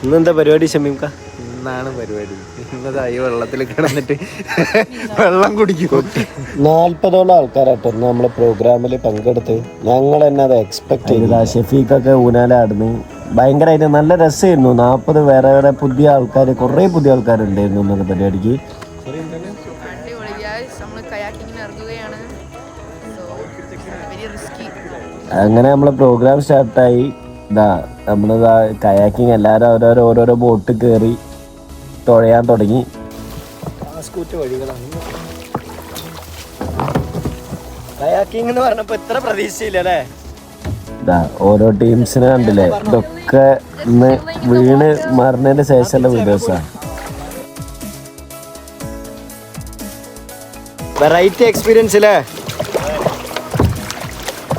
ഇന്നെന്താ പരിപാടി ഷമീംക്ക? ഇന്നാണ് പരിപാടി. ഇന്നതായി വെള്ളത്തിൽ കിടന്നിട്ട് വെള്ളം കുടിക്കും. 40ഓളം ആൾക്കാരാട്ടോ നമ്മളെ പ്രോഗ്രാമിൽ പങ്കെടുത്ത്. ഞങ്ങൾ തന്നെ അത് എക്സ്പെക്ട് ചെയ്തില്ല. ഷെഫീഖൊക്കെ ഊനാലാടുന്നു, ഭയങ്കരമായിട്ട് നല്ല രസമായിരുന്നു. 40 വേറെ വേറെ പുതിയ ആൾക്കാർ, കുറേ പുതിയ ആൾക്കാരുണ്ടായിരുന്നു ഇന്നത്തെ പരിപാടിക്ക്. അങ്ങനെ നമ്മളെ പ്രോഗ്രാം സ്റ്റാർട്ടായി. നമ്മളിതാ കയാക്കിങ് എല്ലാവരും ഓരോരോ ബോട്ട് കയറി തുഴയാൻ തുടങ്ങി. കയാക്കിങ് എന്ന് പറഞ്ഞപ്പോ ഇത്ര പ്രതീക്ഷയില്ലല്ലേ. ഓരോ ടീംസിനെ കണ്ടില്ലേ, ഇതൊക്കെ ഇന്ന് വീണ് മറിഞ്ഞതിന് ശേഷമുള്ള വീഡിയോസാണ്. വെറൈറ്റി എക്സ്പീരിയൻസ് അല്ലേ.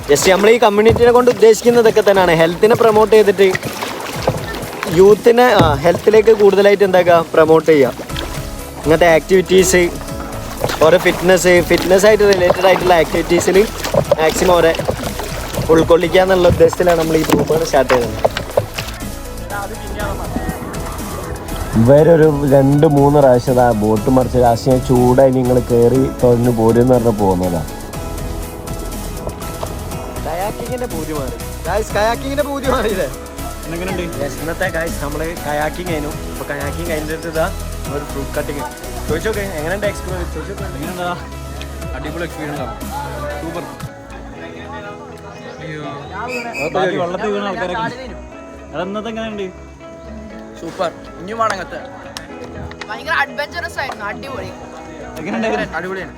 ജസ്റ്റ് നമ്മൾ ഈ കമ്മ്യൂണിറ്റിനെ കൊണ്ട് ഉദ്ദേശിക്കുന്നതൊക്കെ തന്നെയാണ്. ഹെൽത്തിനെ പ്രൊമോട്ട് ചെയ്തിട്ട് യൂത്തിനെ ഹെൽത്തിലേക്ക് കൂടുതലായിട്ട് എന്താക്കുക പ്രൊമോട്ട് ചെയ്യുക. ഇങ്ങനത്തെ ആക്ടിവിറ്റീസ്, ഓരോ ഫിറ്റ്നസ് ആയിട്ട് റിലേറ്റഡ് ആയിട്ടുള്ള ആക്ടിവിറ്റീസിൽ മാക്സിമം അവരെ ഉൾക്കൊള്ളിക്കുക എന്നുള്ള ഉദ്ദേശത്തിലാണ് നമ്മൾ ഈ ഗ്രൂപ്പുകൾ സ്റ്റാർട്ട് ചെയ്തത്. ഇവരൊരു 2-3 പ്രാവശ്യം ആ ബോട്ട് മറിച്ച് രാഷ്ട്രീയ ചൂടായി നിങ്ങൾ കയറി തൊഴിഞ്ഞ് പോരുമെന്ന് പറഞ്ഞ് പോകുന്നതാണ്. കയാക്കിങ്ങിന്റെ പൂതി മാറിയില്ലേ? ഇന്നത്തെ ഗായ്സ് നമ്മള് കയാക്കിങ് കഴിഞ്ഞു. ഇപ്പൊ കയാക്കിങ് കഴിഞ്ഞിട്ട് ഇതാ ഒരു ഫ്രൂട്ട് കട്ടിങ്. ചോദിച്ചോക്കെ എങ്ങനെയുണ്ട് എക്സ്പീരിയൻസ്? ചോദിച്ചോക്കെ എങ്ങനെയുണ്ടാ? അടിപൊളി എക്സ്പീരിയൻസ് ആണ്. സൂപ്പർ. വെള്ളത്തിൽ വീണ ആൾക്കാരൊക്കെ അതെന്നത്തെ എങ്ങനെയുണ്ട്? സൂപ്പർ. ഇനിയും വേണങ്ങത്തെ ഭയങ്കര അഡ്വഞ്ചറസ് ആയിരുന്നു. അടിപൊളി. എങ്ങനെയുണ്ട്? അടിപൊളിയാണ്.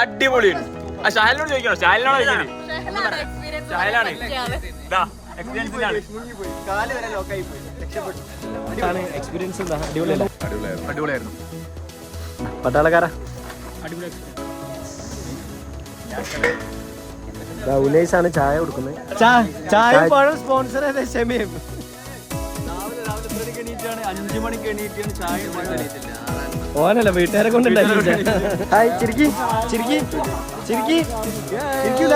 അടിപൊളിയാണ്. ഷാഹിലിനോട് ചോദിക്കണോ? ഷാഹിലിനോട് അടിപൊളിയായിരുന്നു. പട്ടാളക്കാരാ ഉലേസാണ് ചായ കൊടുക്കുന്നത്. ചായ സ്പോൺസർ ഷമീം. 5 മണിക്ക് എണീറ്റാണ് ചായ. ഓനല്ല വീട്ടുകാരെ കൊണ്ടുണ്ടാക്കി. ഹായ് ചിരിക്കി ചിരിക്കി ചിരിക്കി ചിരിക്കൂല.